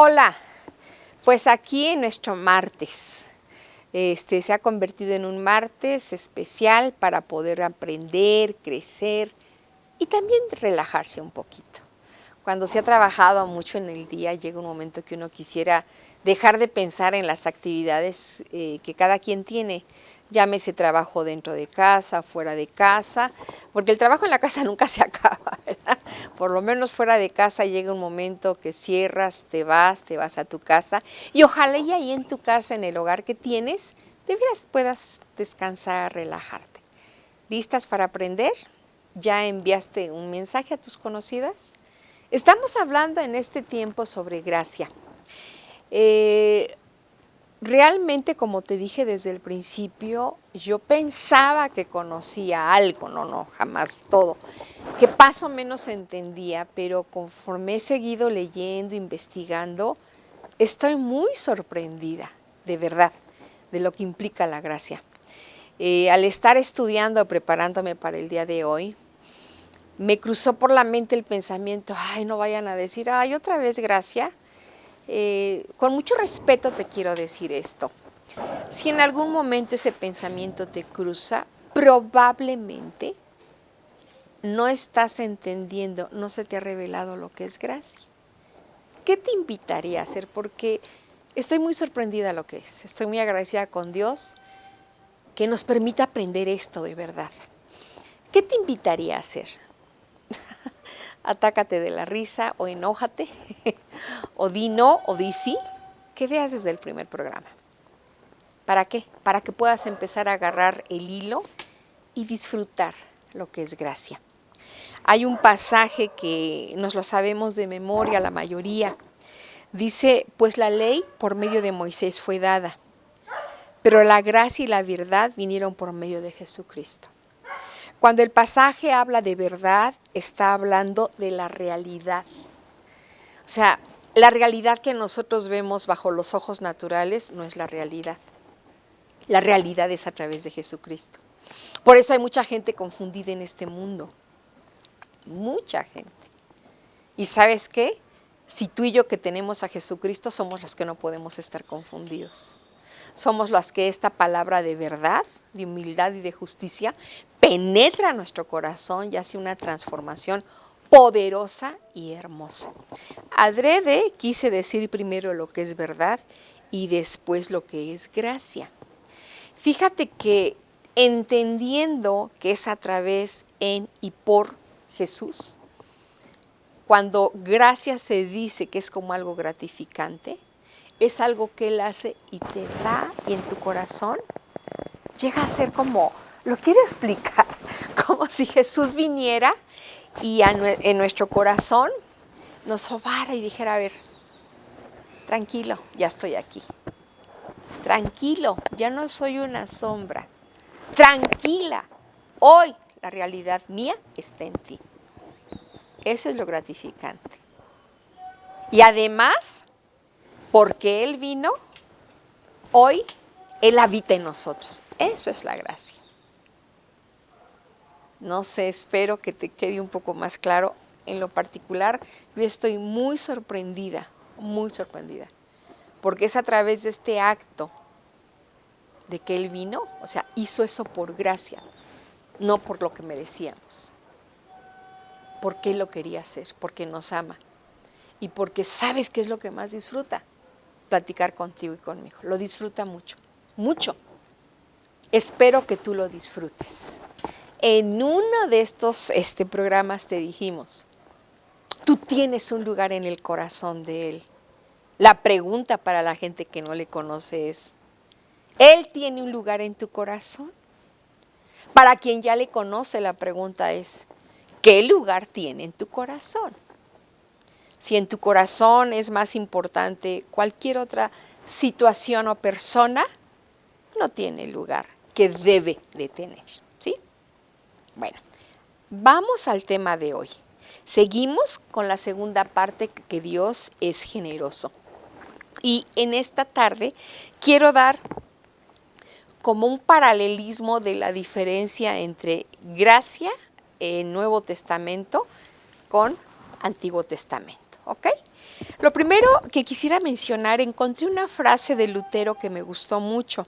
Hola, pues aquí en nuestro martes, se ha convertido en un martes especial para poder aprender, crecer y también relajarse un poquito. Cuando se ha trabajado mucho en el día, llega un momento que uno quisiera dejar de pensar en las actividades que cada quien tiene. Llámese trabajo dentro de casa, fuera de casa, porque el trabajo en la casa nunca se acaba, ¿verdad? Por lo menos fuera de casa llega un momento que cierras, te vas a tu casa y ojalá y ahí en tu casa, en el hogar que tienes, de veras puedas descansar, relajarte. ¿Listas para aprender? ¿Ya enviaste un mensaje a tus conocidas? Estamos hablando en este tiempo sobre gracia. Realmente, como te dije desde el principio, yo pensaba que conocía algo, no, jamás todo, que más o menos entendía, pero conforme he seguido leyendo, investigando, estoy muy sorprendida, de verdad, de lo que implica la gracia. Al estar estudiando, preparándome para el día de hoy, me cruzó por la mente el pensamiento, ay, no vayan a decir, ay, otra vez gracia. Con mucho respeto te quiero decir esto. Si en algún momento ese pensamiento te cruza, probablemente no estás entendiendo, no se te ha revelado lo que es gracia. ¿Qué te invitaría a hacer? Porque estoy muy sorprendida lo que es. Estoy muy agradecida con Dios que nos permita aprender esto de verdad. ¿Qué te invitaría a hacer? Atácate de la risa o enójate, o di no o di sí, que veas desde el primer programa. ¿Para qué? Para que puedas empezar a agarrar el hilo y disfrutar lo que es gracia. Hay un pasaje que nos lo sabemos de memoria la mayoría. Dice, pues la ley por medio de Moisés fue dada, pero la gracia y la verdad vinieron por medio de Jesucristo. Cuando el pasaje habla de verdad, está hablando de la realidad. O sea, la realidad que nosotros vemos bajo los ojos naturales no es la realidad. La realidad es a través de Jesucristo. Por eso hay mucha gente confundida en este mundo. Mucha gente. ¿Y sabes qué? Si tú y yo que tenemos a Jesucristo somos los que no podemos estar confundidos. Somos los que esta palabra de verdad, de humildad y de justicia penetra nuestro corazón y hace una transformación poderosa y hermosa. Adrede quise decir primero lo que es verdad y después lo que es gracia. Fíjate que entendiendo que es a través, en y por Jesús, cuando gracia se dice que es como algo gratificante, es algo que Él hace y te da, y en tu corazón llega a ser como, lo quiero explicar, como si Jesús viniera y en nuestro corazón nos sobara y dijera, a ver, tranquilo, ya estoy aquí. Tranquilo, ya no soy una sombra. Tranquila, hoy la realidad mía está en ti. Eso es lo gratificante. Y además, porque Él vino, hoy Él habita en nosotros. Eso es la gracia. No sé, espero que te quede un poco más claro. En lo particular, yo estoy muy sorprendida, porque es a través de este acto de que Él vino, o sea, hizo eso por gracia, no por lo que merecíamos. Porque Él lo quería hacer, porque nos ama y porque sabes qué es lo que más disfruta, platicar contigo y conmigo. Lo disfruta mucho, mucho. Espero que tú lo disfrutes. En uno de estos programas te dijimos, tú tienes un lugar en el corazón de Él. La pregunta para la gente que no le conoce es, ¿Él tiene un lugar en tu corazón? Para quien ya le conoce, la pregunta es, ¿qué lugar tiene en tu corazón? Si en tu corazón es más importante cualquier otra situación o persona, no tiene el lugar que debe de tener, ¿sí? Bueno, vamos al tema de hoy. Seguimos con la segunda parte, que Dios es generoso. Y en esta tarde quiero dar como un paralelismo de la diferencia entre gracia en Nuevo Testamento con Antiguo Testamento. ¿ok? Lo primero que quisiera mencionar, encontré una frase de Lutero que me gustó mucho.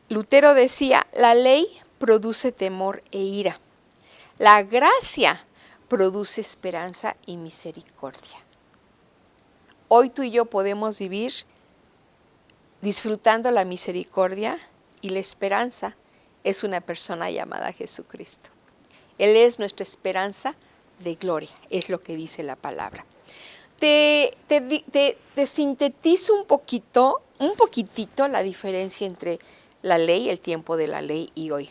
Lutero decía, la ley produce temor e ira. La gracia produce esperanza y misericordia. Hoy tú y yo podemos vivir disfrutando la misericordia y la esperanza es una persona llamada Jesucristo. Él es nuestra esperanza de gloria, es lo que dice la palabra. Te sintetizo un poquitito la diferencia entre la ley, el tiempo de la ley y hoy.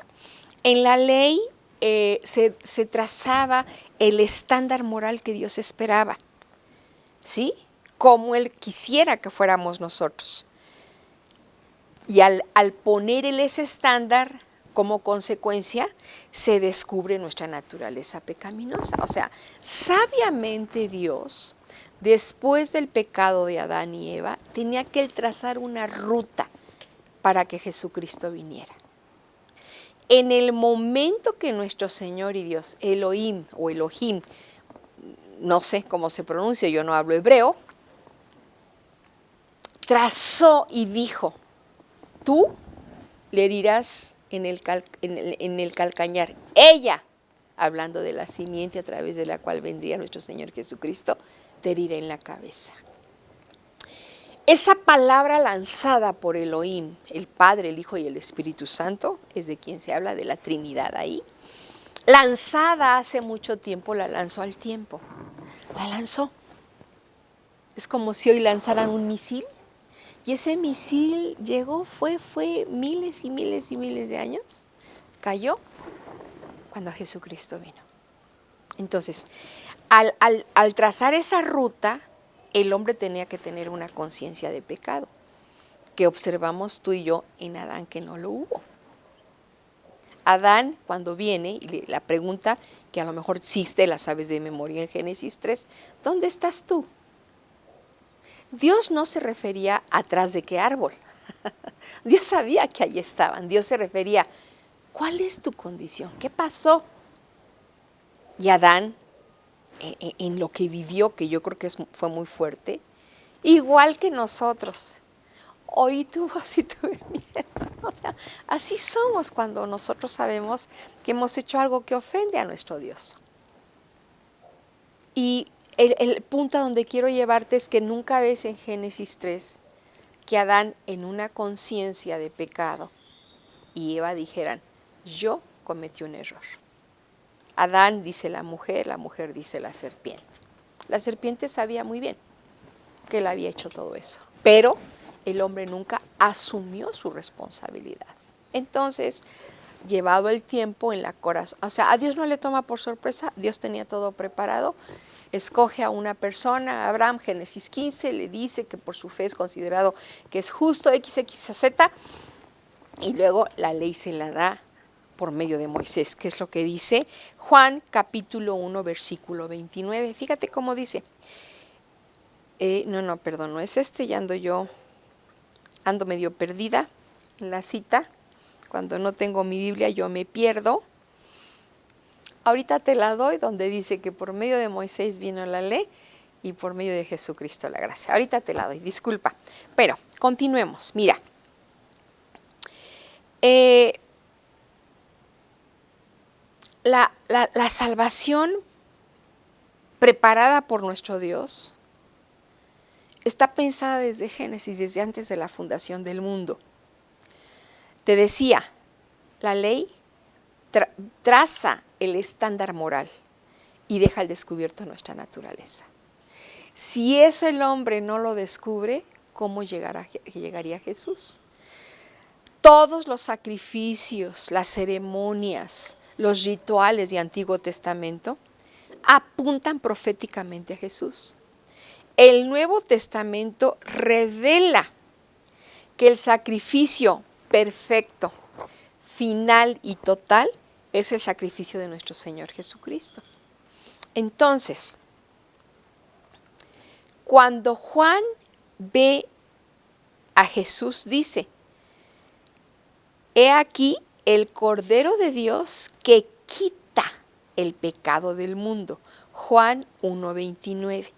En la ley se trazaba el estándar moral que Dios esperaba, ¿sí? Como Él quisiera que fuéramos nosotros. Y al poner Él ese estándar, como consecuencia, se descubre nuestra naturaleza pecaminosa. O sea, sabiamente Dios, después del pecado de Adán y Eva, tenía que trazar una ruta para que Jesucristo viniera. En el momento que nuestro Señor y Dios, Elohim o Elohim, no sé cómo se pronuncia, yo no hablo hebreo, trazó y dijo, tú le herirás en el calcañar. Ella, hablando de la simiente a través de la cual vendría nuestro Señor Jesucristo, te herirá en la cabeza. Esa palabra lanzada por Elohim, el Padre, el Hijo y el Espíritu Santo, es de quien se habla de la Trinidad ahí, lanzada hace mucho tiempo, la lanzó al tiempo. La lanzó. Es como si hoy lanzaran un misil. Y ese misil llegó, fue miles y miles y miles de años. Cayó cuando Jesucristo vino. Entonces, al trazar esa ruta, el hombre tenía que tener una conciencia de pecado, que observamos tú y yo en Adán que no lo hubo. Adán, cuando viene, y la pregunta que a lo mejor sí te la sabes de memoria en Génesis 3, ¿dónde estás tú? Dios no se refería atrás de qué árbol. Dios sabía que allí estaban. Dios se refería, ¿cuál es tu condición? ¿Qué pasó? Y Adán, en lo que vivió, que yo creo que fue muy fuerte, igual que nosotros, oí tu voz y tuve miedo. O sea, así somos cuando nosotros sabemos que hemos hecho algo que ofende a nuestro Dios. Y el punto a donde quiero llevarte es que nunca ves en Génesis 3 que Adán, en una conciencia de pecado, y Eva dijeran, yo cometí un error. Adán dice la mujer dice la serpiente. La serpiente sabía muy bien que él había hecho todo eso, pero el hombre nunca asumió su responsabilidad. Entonces, llevado el tiempo en la corazón, o sea, a Dios no le toma por sorpresa, Dios tenía todo preparado, escoge a una persona, Abraham, Génesis 15, le dice que por su fe es considerado que es justo, X o Z, y luego la ley se la da por medio de Moisés, que es lo que dice Juan capítulo 1, versículo 29. Fíjate cómo dice. No es este, ya ando medio perdida en la cita. Cuando no tengo mi Biblia yo me pierdo. Ahorita te la doy donde dice que por medio de Moisés vino la ley y por medio de Jesucristo la gracia. Ahorita te la doy, disculpa. Pero continuemos, mira. La salvación preparada por nuestro Dios está pensada desde Génesis, desde antes de la fundación del mundo. Te decía, la ley traza el estándar moral y deja al descubierto nuestra naturaleza. Si eso el hombre no lo descubre, ¿cómo llegaría Jesús? Todos los sacrificios, las ceremonias, los rituales del Antiguo Testamento apuntan proféticamente a Jesús. El Nuevo Testamento revela que el sacrificio perfecto, final y total es el sacrificio de nuestro Señor Jesucristo. Entonces, cuando Juan ve a Jesús, dice, he aquí el Cordero de Dios que quita el pecado del mundo. Juan 1:29.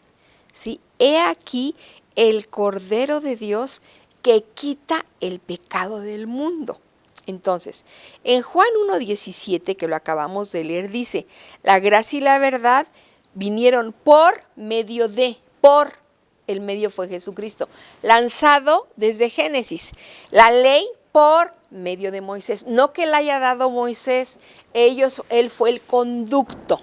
¿sí? He aquí el Cordero de Dios que quita el pecado del mundo. Entonces, en Juan 1:17, que lo acabamos de leer, dice, la gracia y la verdad vinieron por medio de, por el medio fue Jesucristo, lanzado desde Génesis. La ley por medio de Moisés, no que la haya dado Moisés, él fue el conducto.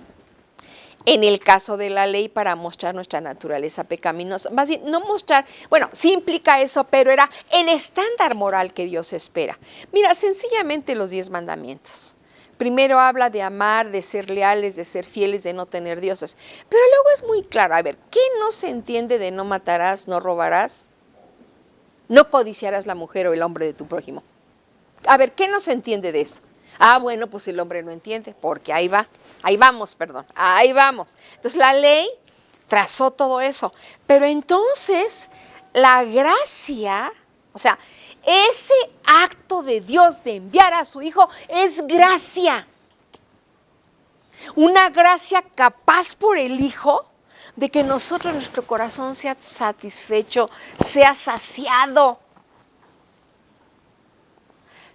En el caso de la ley, para mostrar nuestra naturaleza pecaminosa, más bien, no mostrar, bueno, sí implica eso, pero era el estándar moral que Dios espera. Mira, sencillamente los 10 mandamientos. Primero habla de amar, de ser leales, de ser fieles, de no tener dioses. Pero luego es muy claro, a ver, ¿qué no se entiende de no matarás, no robarás? No codiciarás la mujer o el hombre de tu prójimo. A ver, ¿qué no se entiende de eso? Ah, bueno, pues el hombre no entiende, porque ahí vamos. Entonces la ley trazó todo eso, pero entonces la gracia, o sea, ese acto de Dios de enviar a su Hijo es gracia. Una gracia capaz por el Hijo de que nuestro corazón sea satisfecho, sea saciado.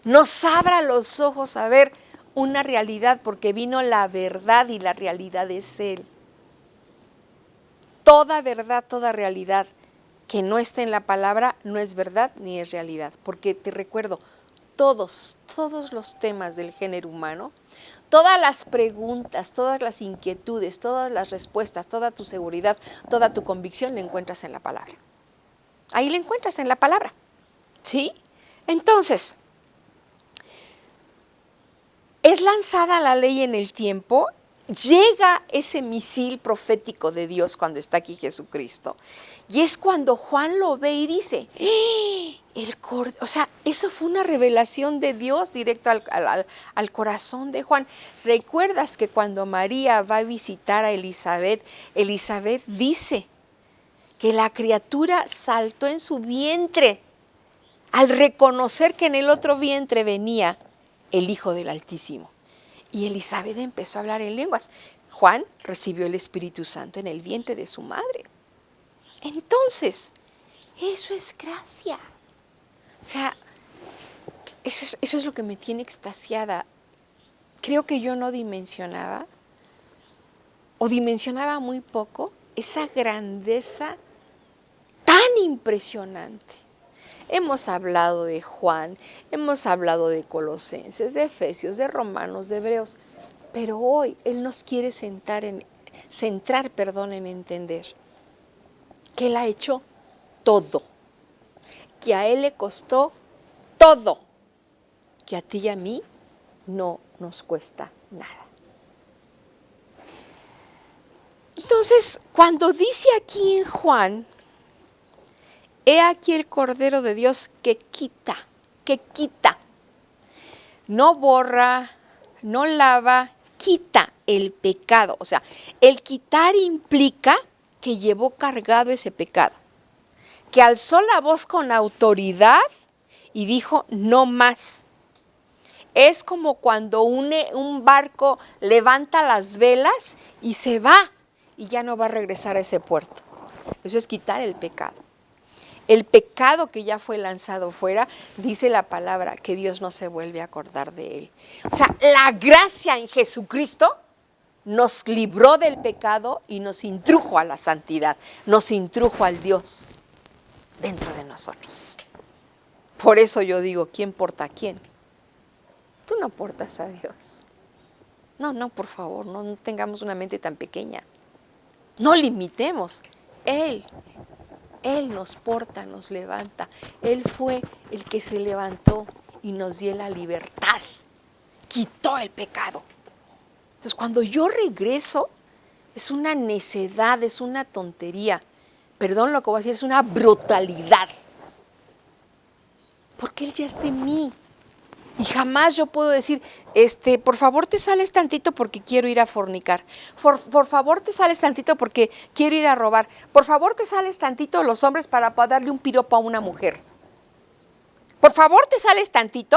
Nos abra los ojos a ver una realidad, porque vino la verdad y la realidad es Él. Toda verdad, toda realidad que no esté en la palabra no es verdad ni es realidad. Porque te recuerdo, todos los temas del género humano, todas las preguntas, todas las inquietudes, todas las respuestas, toda tu seguridad, toda tu convicción la encuentras en la palabra. Ahí la encuentras en la palabra, ¿sí? Entonces, es lanzada la ley en el tiempo, llega ese misil profético de Dios cuando está aquí Jesucristo. Y es cuando Juan lo ve y dice, o sea, eso fue una revelación de Dios directo al corazón de Juan. ¿Recuerdas que cuando María va a visitar a Elizabeth, Elizabeth dice que la criatura saltó en su vientre al reconocer que en el otro vientre venía el Hijo del Altísimo? Y Elizabeth empezó a hablar en lenguas. Juan recibió el Espíritu Santo en el vientre de su madre. Entonces, eso es gracia. O sea, eso es lo que me tiene extasiada. Creo que yo no dimensionaba, o dimensionaba muy poco, esa grandeza tan impresionante. Hemos hablado de Juan, hemos hablado de Colosenses, de Efesios, de Romanos, de Hebreos, pero hoy Él nos quiere centrar en entender que Él ha hecho todo, que a Él le costó todo, que a ti y a mí no nos cuesta nada. Entonces, cuando dice aquí en Juan, he aquí el Cordero de Dios que quita, no borra, no lava, quita el pecado. O sea, el quitar implica que llevó cargado ese pecado, que alzó la voz con autoridad y dijo, no más. Es como cuando un barco levanta las velas y se va y ya no va a regresar a ese puerto. Eso es quitar el pecado. El pecado que ya fue lanzado fuera, dice la palabra, que Dios no se vuelve a acordar de él. O sea, la gracia en Jesucristo nos libró del pecado y nos introdujo a la santidad, nos introdujo al Dios dentro de nosotros. Por eso yo digo, ¿quién porta a quién? Tú no portas a Dios. No, por favor, no tengamos una mente tan pequeña. No limitemos. Él nos porta, nos levanta. Él fue el que se levantó y nos dio la libertad. Quitó el pecado. Entonces, cuando yo regreso, es una necedad, es una tontería. Perdón lo que voy a decir, es una brutalidad. Porque Él ya está en mí. Y jamás yo puedo decir, por favor te sales tantito porque quiero ir a fornicar. Por favor te sales tantito porque quiero ir a robar. Por favor te sales tantito los hombres para darle un piropo a una mujer. Por favor te sales tantito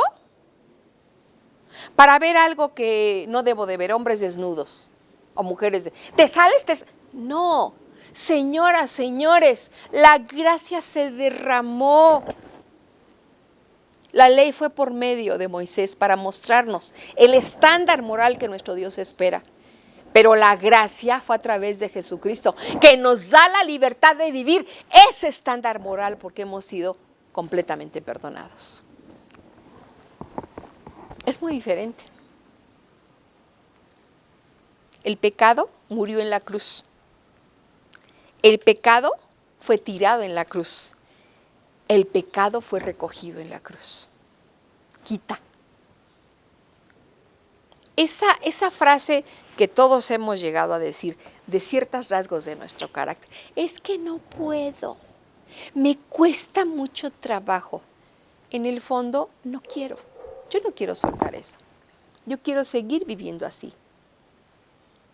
para ver algo que no debo de ver, hombres desnudos o mujeres. ¿Te sales? No, Señoras, señores, la gracia se derramó. La ley fue por medio de Moisés para mostrarnos el estándar moral que nuestro Dios espera. Pero la gracia fue a través de Jesucristo, que nos da la libertad de vivir ese estándar moral porque hemos sido completamente perdonados. Es muy diferente. El pecado murió en la cruz. El pecado fue tirado en la cruz. El pecado fue recogido en la cruz. Quita. Esa frase que todos hemos llegado a decir de ciertos rasgos de nuestro carácter, es que no puedo, me cuesta mucho trabajo. En el fondo, no quiero. Yo no quiero soltar eso. Yo quiero seguir viviendo así.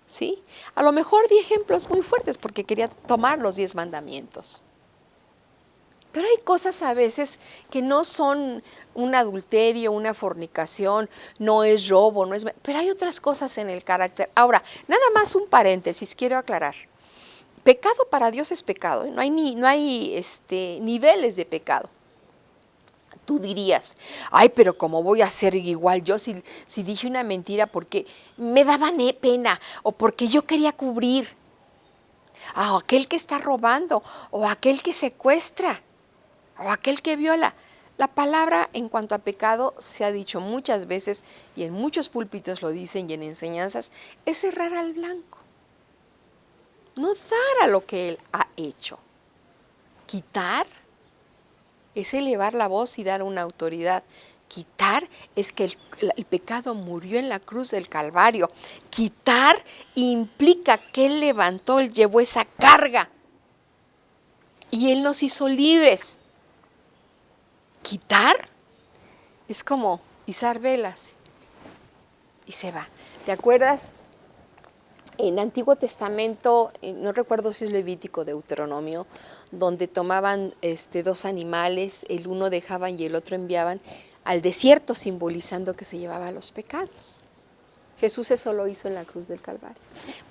¿Sí? A lo mejor di ejemplos muy fuertes porque quería tomar los 10 mandamientos. Pero hay cosas a veces que no son un adulterio, una fornicación, no es robo, no es... Pero hay otras cosas en el carácter. Ahora, nada más un paréntesis, quiero aclarar. Pecado para Dios es pecado, ¿eh? No hay niveles de pecado. Tú dirías, ay, pero ¿cómo voy a ser igual yo si dije una mentira porque me daba pena o porque yo quería cubrir a aquel que está robando o aquel que secuestra o aquel que viola? La palabra en cuanto a pecado se ha dicho muchas veces y en muchos púlpitos lo dicen y en enseñanzas, es errar al blanco, no dar a lo que él ha hecho. Quitar es elevar la voz y dar una autoridad. Quitar es que el pecado murió en la cruz del Calvario. Quitar implica que Él levantó, Él llevó esa carga y Él nos hizo libres. Quitar es como izar velas y se va. ¿Te acuerdas? En Antiguo Testamento, no recuerdo si es Levítico o Deuteronomio, donde tomaban 2 animales, el uno dejaban y el otro enviaban al desierto, simbolizando que se llevaba los pecados. Jesús eso lo hizo en la cruz del Calvario.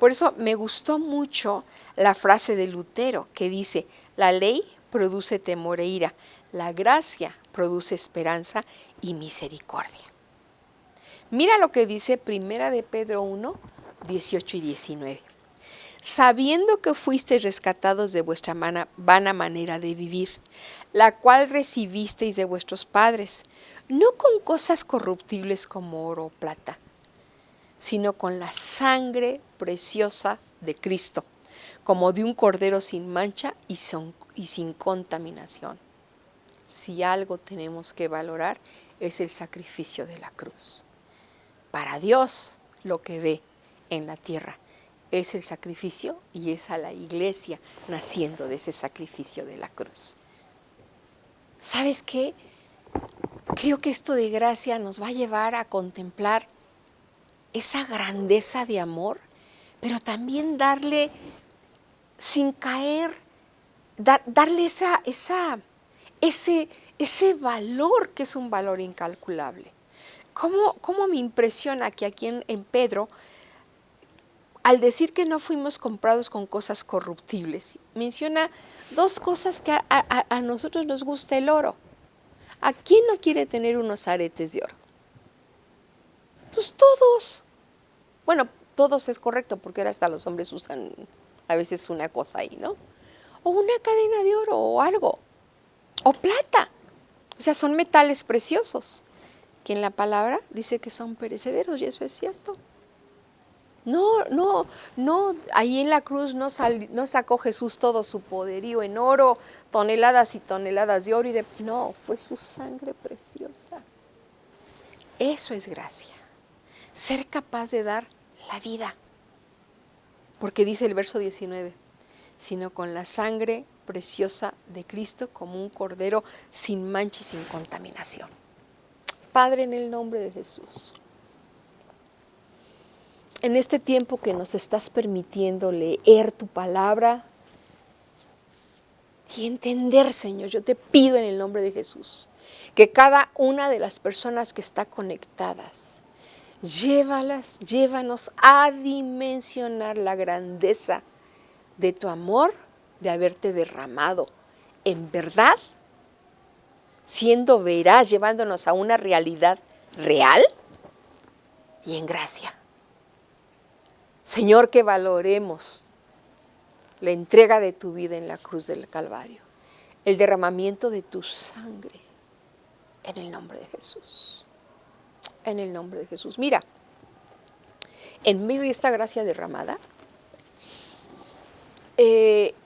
Por eso me gustó mucho la frase de Lutero que dice, la ley produce temor e ira, la gracia produce esperanza y misericordia. Mira lo que dice Primera de Pedro 1, 18 y 19. Sabiendo que fuisteis rescatados de vuestra vana manera de vivir, la cual recibisteis de vuestros padres, no con cosas corruptibles como oro o plata, sino con la sangre preciosa de Cristo, como de un cordero sin mancha y sin contaminación. Si algo tenemos que valorar es el sacrificio de la cruz. Para Dios, lo que ve en la tierra es el sacrificio y es a la iglesia naciendo de ese sacrificio de la cruz. ¿Sabes qué? Creo que esto de gracia nos va a llevar a contemplar esa grandeza de amor, pero también darle, sin caer, darle ese valor que es un valor incalculable. ¿Cómo me impresiona que aquí en Pedro, al decir que no fuimos comprados con cosas corruptibles, menciona 2 cosas que a nosotros nos gusta el oro? ¿A quién no quiere tener unos aretes de oro? Pues todos. Bueno, todos es correcto porque ahora hasta los hombres usan a veces una cosa ahí, ¿no? O una cadena de oro o algo. O plata. O sea, son metales preciosos que en la palabra dice que son perecederos y eso es cierto. No, ahí en la cruz no sacó Jesús todo su poderío en oro, toneladas y toneladas de oro no, fue su sangre preciosa. Eso es gracia, ser capaz de dar la vida. Porque dice el verso 19, sino con la sangre preciosa de Cristo como un cordero sin mancha y sin contaminación. Padre, en el nombre de Jesús, en este tiempo que nos estás permitiendo leer tu palabra y entender, Señor, yo te pido en el nombre de Jesús, que cada una de las personas que está conectadas, llévanos a dimensionar la grandeza de tu amor, de haberte derramado en verdad, siendo veraz, llevándonos a una realidad real y en gracia. Señor, que valoremos la entrega de tu vida en la cruz del Calvario, el derramamiento de tu sangre, en el nombre de Jesús. En el nombre de Jesús. Mira, en medio de esta gracia derramada,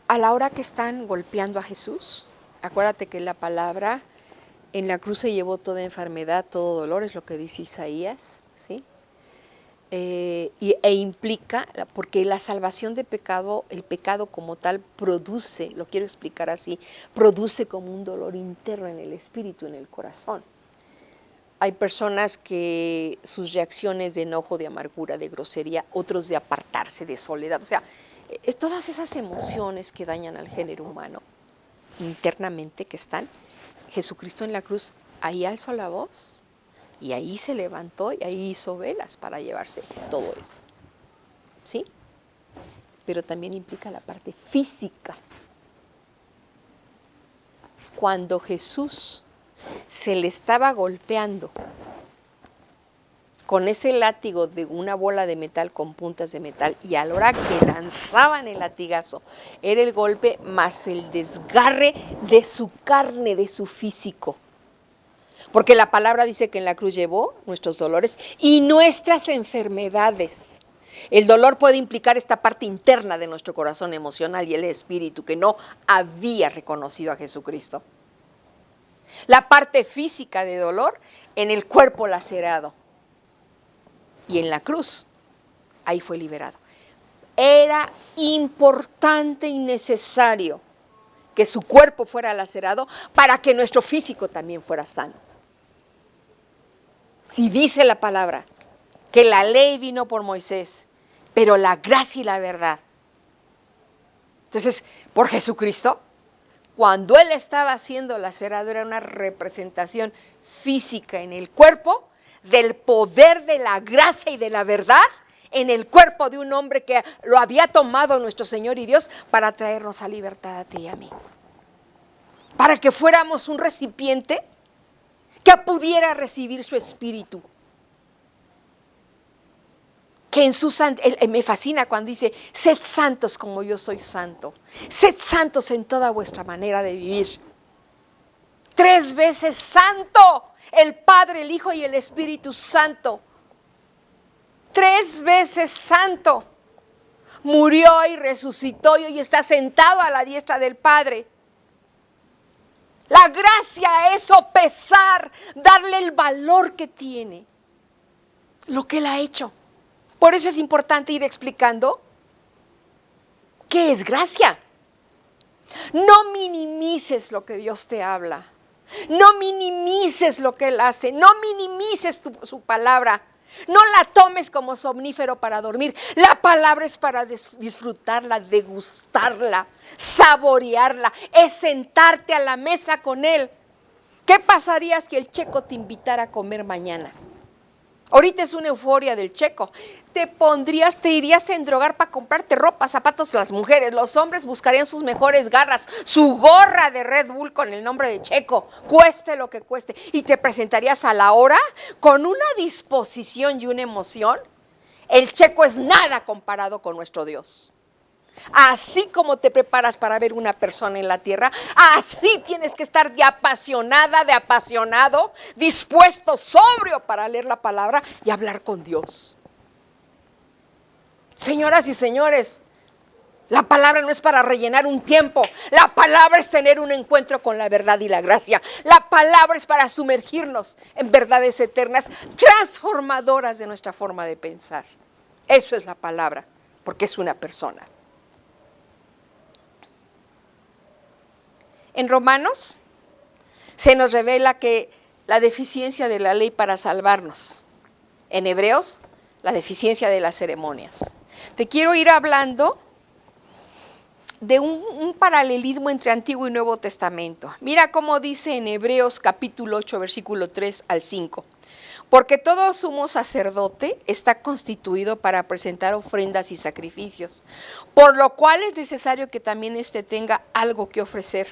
a la hora que están golpeando a Jesús, acuérdate que la palabra en la cruz se llevó toda enfermedad, todo dolor, es lo que dice Isaías, ¿sí? E implica, porque la salvación de pecado, el pecado como tal produce, lo quiero explicar así, produce como un dolor interno en el espíritu, en el corazón. Hay personas que sus reacciones de enojo, de amargura, de grosería, otros de apartarse, de soledad, o sea, es todas esas emociones que dañan al género humano internamente que están. Jesucristo en la cruz, ahí alzó la voz y ahí se levantó y ahí hizo velas para llevarse todo eso, ¿sí? Pero también implica la parte física. Cuando Jesús se le estaba golpeando con ese látigo de una bola de metal con puntas de metal, y a la hora que lanzaban el latigazo, era el golpe más el desgarre de su carne, de su físico. Porque la palabra dice que en la cruz llevó nuestros dolores y nuestras enfermedades. El dolor puede implicar esta parte interna de nuestro corazón emocional y el espíritu que no había reconocido a Jesucristo. La parte física de dolor en el cuerpo lacerado. Y en la cruz, ahí fue liberado. Era importante y necesario que su cuerpo fuera lacerado para que nuestro físico también fuera sano. Si dice la palabra que la ley vino por Moisés, pero la gracia y la verdad. Entonces, por Jesucristo, cuando Él estaba siendo lacerado, era una representación física en el cuerpo del poder de la gracia y de la verdad en el cuerpo de un hombre que lo había tomado nuestro Señor y Dios para traernos a libertad a ti y a mí. Para que fuéramos un recipiente que pudiera recibir su espíritu. Que en su me fascina cuando dice, sed santos como yo soy santo. Sed santos en toda vuestra manera de vivir. 3 veces santo, el Padre, el Hijo y el Espíritu Santo. 3 veces santo. Murió y resucitó y hoy está sentado a la diestra del Padre. La gracia es sopesar, darle el valor que tiene, lo que Él ha hecho. Por eso es importante ir explicando qué es gracia. No minimices lo que Dios te habla. No minimices lo que Él hace. No minimices su palabra. No la tomes como somnífero para dormir. La palabra es para disfrutarla, degustarla, saborearla. Es sentarte a la mesa con Él. ¿Qué pasaría si el checo te invitara a comer mañana? Ahorita es una euforia del checo. Te irías a endrogar para comprarte ropa, zapatos las mujeres. Los hombres buscarían sus mejores garras, su gorra de Red Bull con el nombre de Checo, cueste lo que cueste. Y te presentarías a la hora con una disposición y una emoción. El checo es nada comparado con nuestro Dios. Así como te preparas para ver una persona en la tierra, así tienes que estar de apasionada, de apasionado, dispuesto, sobrio para leer la palabra y hablar con Dios. Señoras y señores, la palabra no es para rellenar un tiempo. La palabra es tener un encuentro con la verdad y la gracia. La palabra es para sumergirnos en verdades eternas, transformadoras de nuestra forma de pensar. Eso es la palabra, porque es una persona. En Romanos se nos revela que la deficiencia de la ley para salvarnos. En Hebreos, la deficiencia de las ceremonias. Te quiero ir hablando de un paralelismo entre Antiguo y Nuevo Testamento. Mira cómo dice en Hebreos capítulo 8, versículo 3 al 5. Porque todo sumo sacerdote está constituido para presentar ofrendas y sacrificios, por lo cual es necesario que también éste tenga algo que ofrecer.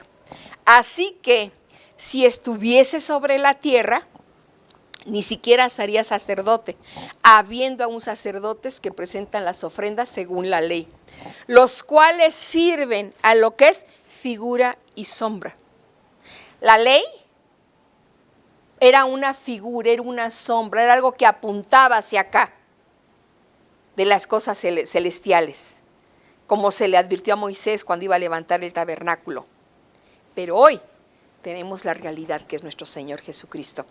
Así que, si estuviese sobre la tierra, ni siquiera sería sacerdote, habiendo aún sacerdotes que presentan las ofrendas según la ley, los cuales sirven a lo que es figura y sombra. La ley era una figura, era una sombra, era algo que apuntaba hacia acá, de las cosas celestiales, como se le advirtió a Moisés cuando iba a levantar el tabernáculo. Pero hoy tenemos la realidad que es nuestro Señor Jesucristo.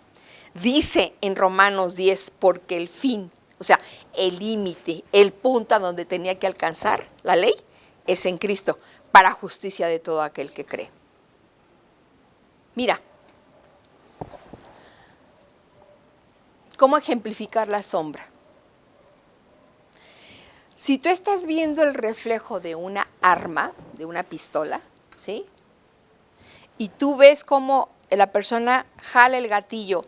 Dice en Romanos 10, porque el fin, o sea, el límite, el punto a donde tenía que alcanzar la ley, es en Cristo, para justicia de todo aquel que cree. Mira, ¿cómo ejemplificar la sombra? Si tú estás viendo el reflejo de una arma, de una pistola, ¿sí? Y tú ves cómo la persona jala el gatillo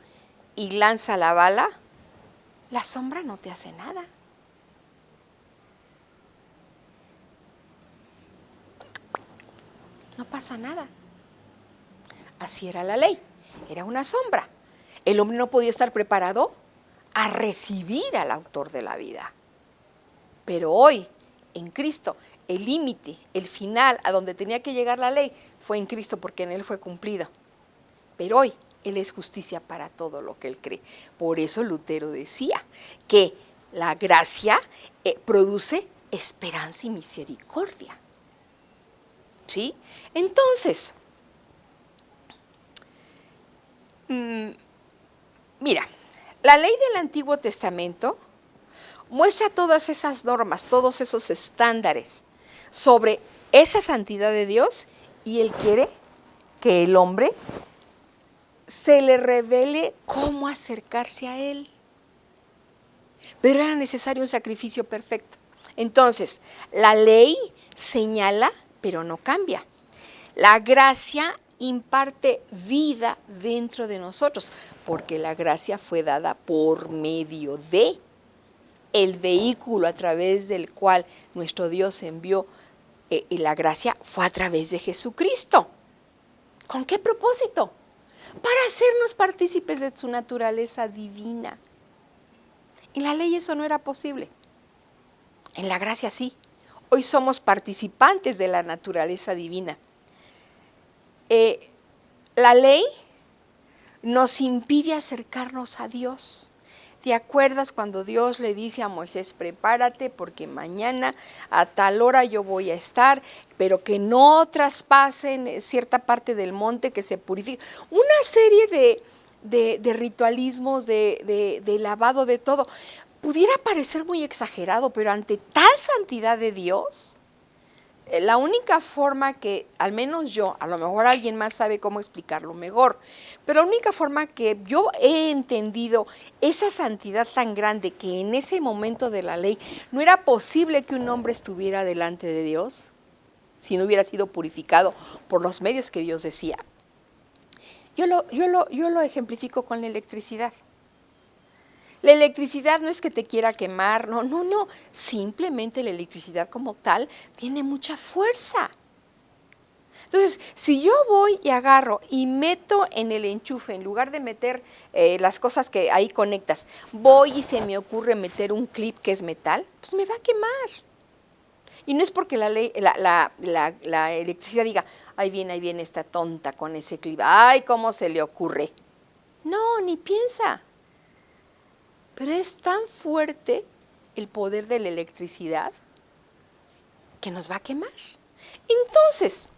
y lanza la bala, la sombra no te hace nada. No pasa nada. Así era la ley, era una sombra. El hombre no podía estar preparado a recibir al autor de la vida. Pero hoy, en Cristo, el límite, el final a donde tenía que llegar la ley fue en Cristo, porque en Él fue cumplido. Pero hoy Él es justicia para todo lo que Él cree. Por eso Lutero decía que la gracia produce esperanza y misericordia. ¿Sí? Entonces, mira, la ley del Antiguo Testamento muestra todas esas normas, todos esos estándares sobre esa santidad de Dios, y Él quiere que el hombre se le revele cómo acercarse a Él. Pero era necesario un sacrificio perfecto. Entonces, la ley señala, pero no cambia. La gracia imparte vida dentro de nosotros, porque la gracia fue dada por medio de el vehículo a través del cual nuestro Dios envió la gracia, fue a través de Jesucristo. ¿Con qué propósito? Para hacernos partícipes de su naturaleza divina. En la ley eso no era posible. En la gracia sí. Hoy somos participantes de la naturaleza divina. La ley nos impide acercarnos a Dios. ¿Te acuerdas cuando Dios le dice a Moisés, prepárate porque mañana a tal hora yo voy a estar, pero que no traspasen cierta parte del monte, que se purifique? Una serie de ritualismos, de lavado, de todo. Pudiera parecer muy exagerado, pero ante tal santidad de Dios, la única forma que, al menos yo, a lo mejor alguien más sabe cómo explicarlo mejor, pero la única forma que yo he entendido esa santidad tan grande, que en ese momento de la ley no era posible que un hombre estuviera delante de Dios si no hubiera sido purificado por los medios que Dios decía. Yo lo ejemplifico con la electricidad. La electricidad no es que te quiera quemar, no. Simplemente la electricidad como tal tiene mucha fuerza. Entonces, si yo voy y agarro y meto en el enchufe, en lugar de meter las cosas que ahí conectas, voy y se me ocurre meter un clip que es metal, pues me va a quemar. Y no es porque la electricidad diga, ahí viene esta tonta con ese clip, ay, ¿cómo se le ocurre? No, ni piensa. Pero es tan fuerte el poder de la electricidad que nos va a quemar. Entonces,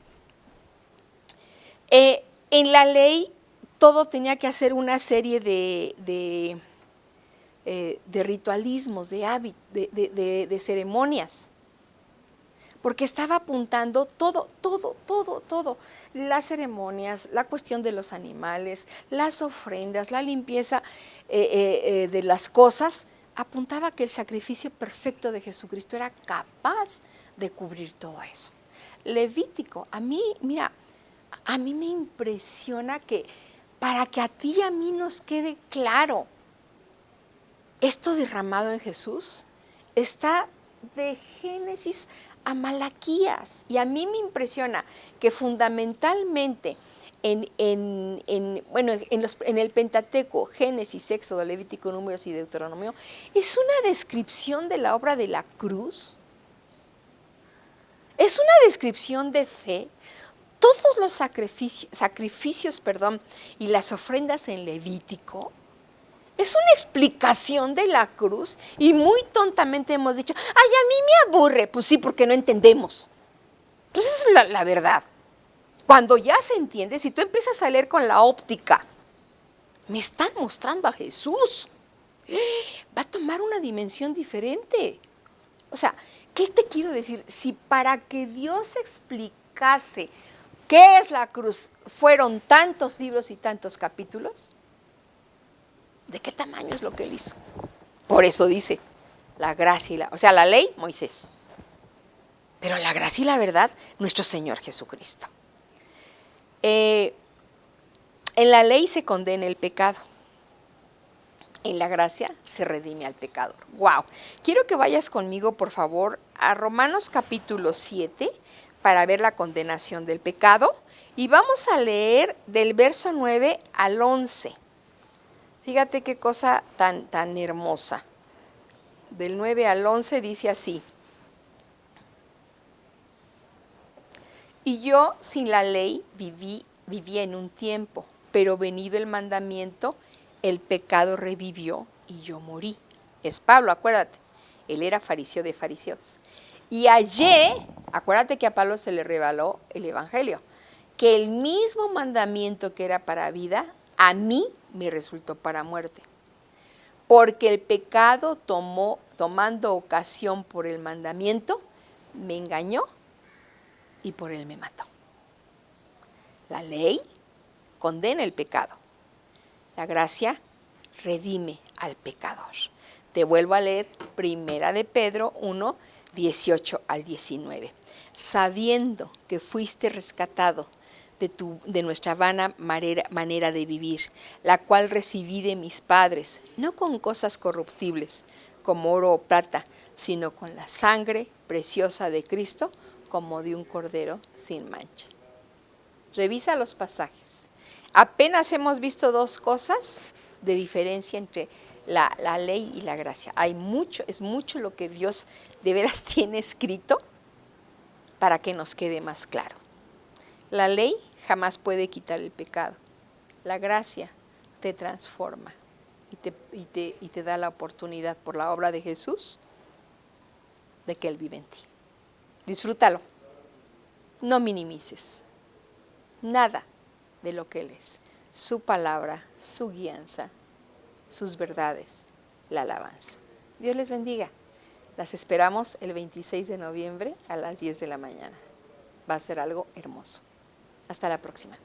en la ley todo tenía que hacer una serie de ritualismos, de ceremonias, porque estaba apuntando todo. Las ceremonias, la cuestión de los animales, las ofrendas, la limpieza de las cosas, apuntaba que el sacrificio perfecto de Jesucristo era capaz de cubrir todo eso. Levítico, a mí me impresiona que para que a ti y a mí nos quede claro esto derramado en Jesús está de Génesis a Malaquías. Y a mí me impresiona que fundamentalmente en el Pentateuco, Génesis, Éxodo, Levítico, Números y Deuteronomio, es una descripción de la obra de la cruz. Es una descripción de fe. Todos los sacrificios, y las ofrendas en Levítico es una explicación de la cruz, y muy tontamente hemos dicho, ay, a mí me aburre. Pues sí, porque no entendemos. Entonces es la verdad. Cuando ya se entiende, si tú empiezas a leer con la óptica, me están mostrando a Jesús, va a tomar una dimensión diferente. O sea, ¿qué te quiero decir? Si para que Dios explicase qué es la cruz fueron tantos libros y tantos capítulos, ¿de qué tamaño es lo que él hizo? Por eso dice, la gracia y la ley, Moisés. Pero la gracia y la verdad, nuestro Señor Jesucristo. En la ley se condena el pecado. En la gracia se redime al pecador. ¡Wow! Quiero que vayas conmigo, por favor, a Romanos capítulo 7 para ver la condenación del pecado. Y vamos a leer del verso 9 al 11. Fíjate qué cosa tan hermosa. Del 9 al 11 dice así. Y yo sin la ley vivía en un tiempo, pero venido el mandamiento, el pecado revivió y yo morí. Es Pablo, acuérdate, él era fariseo de fariseos. Y hallé, acuérdate que a Pablo se le reveló el evangelio, que el mismo mandamiento que era para vida, a mí me resultó para muerte. Porque el pecado tomando ocasión por el mandamiento, me engañó y por él me mató. La ley condena el pecado. La gracia redime al pecador. Te vuelvo a leer Primera de Pedro 1, 18 al 19. Sabiendo que fuiste rescatado de nuestra vana manera de vivir, la cual recibí de mis padres, no con cosas corruptibles, como oro o plata, sino con la sangre preciosa de Cristo, como de un cordero sin mancha. Revisa los pasajes. Apenas hemos visto dos cosas de diferencia entre la ley y la gracia. Es mucho lo que Dios de veras tiene escrito para que nos quede más claro. La ley jamás puede quitar el pecado. La gracia te transforma y te da la oportunidad por la obra de Jesús de que Él vive en ti. Disfrútalo. No minimices nada de lo que Él es. Su palabra, su guianza, sus verdades, la alabanza. Dios les bendiga. Las esperamos el 26 de noviembre a las 10 de la mañana. Va a ser algo hermoso. Hasta la próxima.